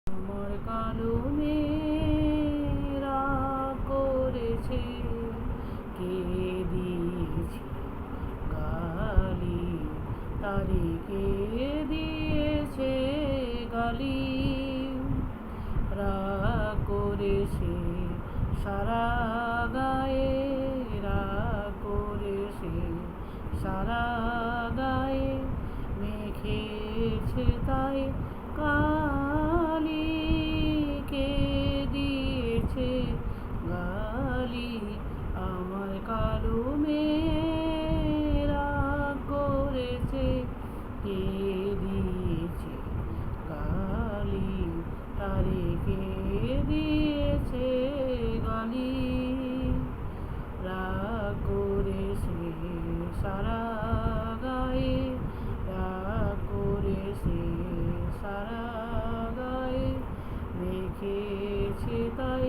আমার কালো মেয়েরা করেছে, কে দিয়েছে গালি, তারে কে দিয়েছে গালি। রাগ করেছে সারা গায়ে, রাগ করেছে সারা গায়ে, মেখেছে তাই কালি, কে দিয়েছে গালি। আমার কালো মেয়েরা করেছে, কে দিয়েছে গালি, তারে কে দিয়েছে গালি। রাগ করেছে সারা গায়ে, রাগ করেছে সারা গায়ে, মেখেছে তাই